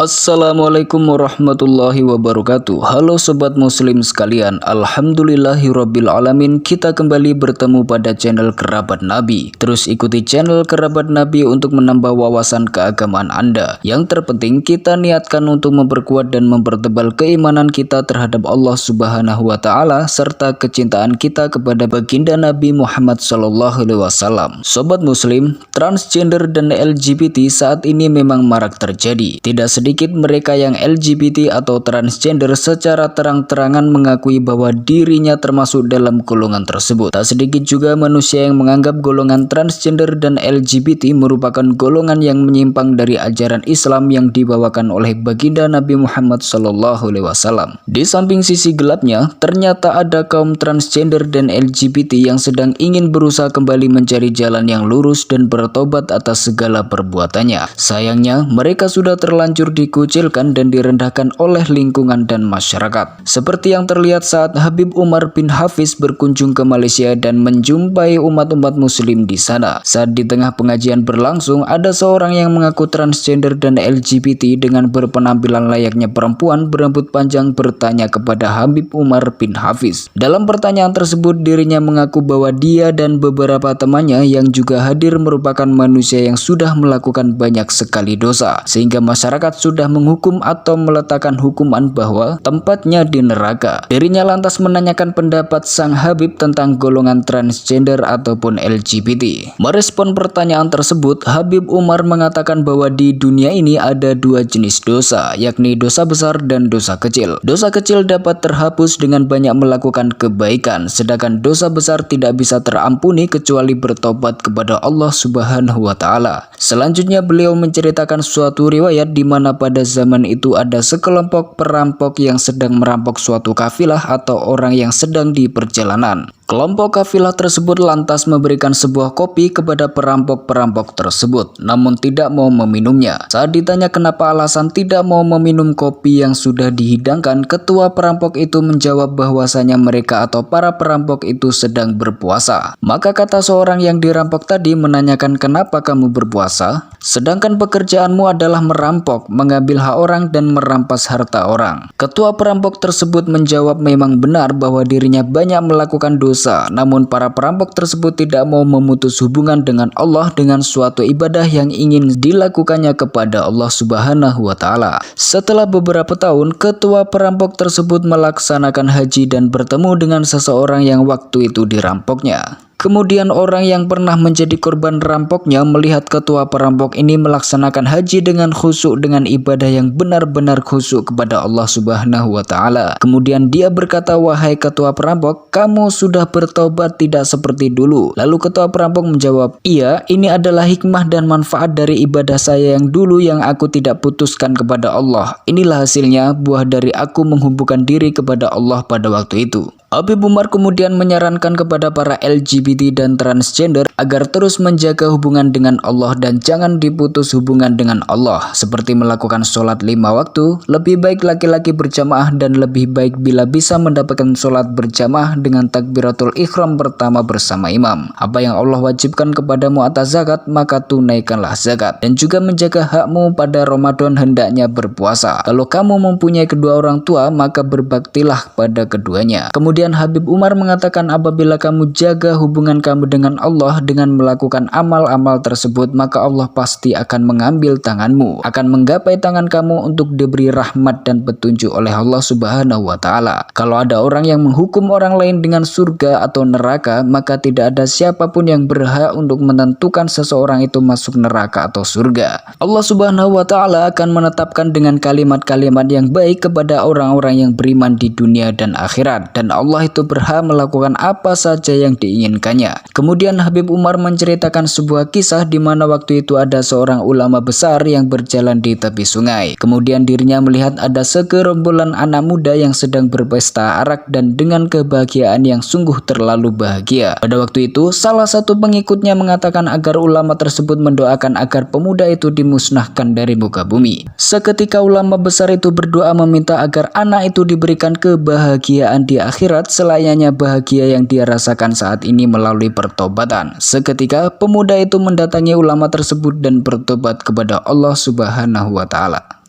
Assalamualaikum warahmatullahi wabarakatuh. Halo sobat muslim sekalian, alhamdulillahirrabbilalamin. Kita kembali bertemu pada channel Kerabat Nabi. Terus ikuti channel Kerabat Nabi untuk menambah wawasan keagamaan Anda. Yang terpenting kita niatkan untuk memperkuat dan mempertebal keimanan kita terhadap Allah Subhanahu wa taala serta kecintaan kita kepada baginda Nabi Muhammad SAW. Sobat muslim, transgender dan LGBT saat ini memang marak terjadi. Tidak sedikit mereka yang LGBT atau transgender secara terang-terangan mengakui bahwa dirinya termasuk dalam golongan tersebut. Tak sedikit juga manusia yang menganggap golongan transgender dan LGBT merupakan golongan yang menyimpang dari ajaran Islam yang dibawakan oleh baginda Nabi Muhammad SAW. Di samping sisi gelapnya, ternyata ada kaum transgender dan LGBT yang sedang ingin berusaha kembali mencari jalan yang lurus dan bertobat atas segala perbuatannya. Sayangnya, mereka sudah terlanjur dikucilkan dan direndahkan oleh lingkungan dan masyarakat. Seperti yang terlihat saat Habib Umar bin Hafiz berkunjung ke Malaysia dan menjumpai umat-umat muslim di sana. Saat di tengah pengajian berlangsung, ada seorang yang mengaku transgender dan LGBT dengan berpenampilan layaknya perempuan berambut panjang bertanya kepada Habib Umar bin Hafiz. Dalam pertanyaan tersebut, dirinya mengaku bahwa dia dan beberapa temannya yang juga hadir merupakan manusia yang sudah melakukan banyak sekali dosa, sehingga masyarakat sudah menghukum atau meletakkan hukuman bahwa tempatnya di neraka. Dirinya lantas menanyakan pendapat sang Habib tentang golongan transgender ataupun LGBT. Merespon pertanyaan tersebut, Habib Umar mengatakan bahwa di dunia ini ada dua jenis dosa, yakni dosa besar dan dosa kecil. Dosa kecil dapat terhapus dengan banyak melakukan kebaikan, sedangkan dosa besar tidak bisa terampuni kecuali bertobat kepada Allah Subhanahu wa taala. Selanjutnya beliau menceritakan suatu riwayat di mana pada zaman itu ada sekelompok perampok yang sedang merampok suatu kafilah atau orang yang sedang di perjalanan. Kelompok kafilah tersebut lantas memberikan sebuah kopi kepada perampok-perampok tersebut, namun tidak mau meminumnya. Saat ditanya kenapa alasan tidak mau meminum kopi yang sudah dihidangkan, ketua perampok itu menjawab bahwasanya mereka atau para perampok itu sedang berpuasa. Maka kata seorang yang dirampok tadi menanyakan, kenapa kamu berpuasa? Sedangkan pekerjaanmu adalah merampok, mengambil hak orang dan merampas harta orang. Ketua perampok tersebut menjawab memang benar bahwa dirinya banyak melakukan dosa, namun para perampok tersebut tidak mau memutus hubungan dengan Allah dengan suatu ibadah yang ingin dilakukannya kepada Allah Subhanahu wa taala. Setelah beberapa tahun, ketua perampok tersebut melaksanakan haji dan bertemu dengan seseorang yang waktu itu dirampoknya. Kemudian orang yang pernah menjadi korban rampoknya melihat ketua perampok ini melaksanakan haji dengan khusyuk, dengan ibadah yang benar-benar khusyuk kepada Allah Subhanahu wa taala. Kemudian dia berkata, "Wahai ketua perampok, kamu sudah bertobat tidak seperti dulu?" Lalu ketua perampok menjawab, "Iya, ini adalah hikmah dan manfaat dari ibadah saya yang dulu yang aku tidak putuskan kepada Allah. Inilah hasilnya, buah dari aku menghubungkan diri kepada Allah pada waktu itu." Habib Umar kemudian menyarankan kepada para LGBT dan transgender agar terus menjaga hubungan dengan Allah dan jangan diputus hubungan dengan Allah, seperti melakukan sholat 5 waktu. Lebih baik laki-laki berjamaah dan lebih baik bila bisa mendapatkan sholat berjamaah dengan takbiratul ikhram pertama bersama imam. Apa yang Allah wajibkan kepadamu atas zakat, maka tunaikanlah zakat. Dan juga menjaga hakmu pada Ramadan hendaknya berpuasa. Kalau kamu mempunyai kedua orang tua, maka berbaktilah pada keduanya. Kemudian Habib Umar mengatakan, apabila kamu jaga hubungan kamu dengan Allah dengan melakukan amal-amal tersebut, maka Allah pasti akan mengambil tanganmu, akan menggapai tangan kamu untuk diberi rahmat dan petunjuk oleh Allah Subhanahu wa taala. Kalau ada orang yang menghukum orang lain dengan surga atau neraka, maka tidak ada siapapun yang berhak untuk menentukan seseorang itu masuk neraka atau surga. Allah Subhanahu wa taala akan menetapkan dengan kalimat-kalimat yang baik kepada orang-orang yang beriman di dunia dan akhirat, dan Allah itu berhak melakukan apa saja yang diinginkannya. Kemudian Habib Umar menceritakan sebuah kisah di mana waktu itu ada seorang ulama besar yang berjalan di tepi sungai. Kemudian dirinya melihat ada segerombolan anak muda yang sedang berpesta arak dan dengan kebahagiaan yang sungguh terlalu bahagia. Pada waktu itu salah satu pengikutnya mengatakan agar ulama tersebut mendoakan agar pemuda itu dimusnahkan dari muka bumi. Seketika ulama besar itu berdoa meminta agar anak itu diberikan kebahagiaan di akhirat selayaknya bahagia yang dia rasakan saat ini melalui pertobatan. Seketika pemuda itu mendatangi ulama tersebut dan bertobat kepada Allah Subhanahu wa taala.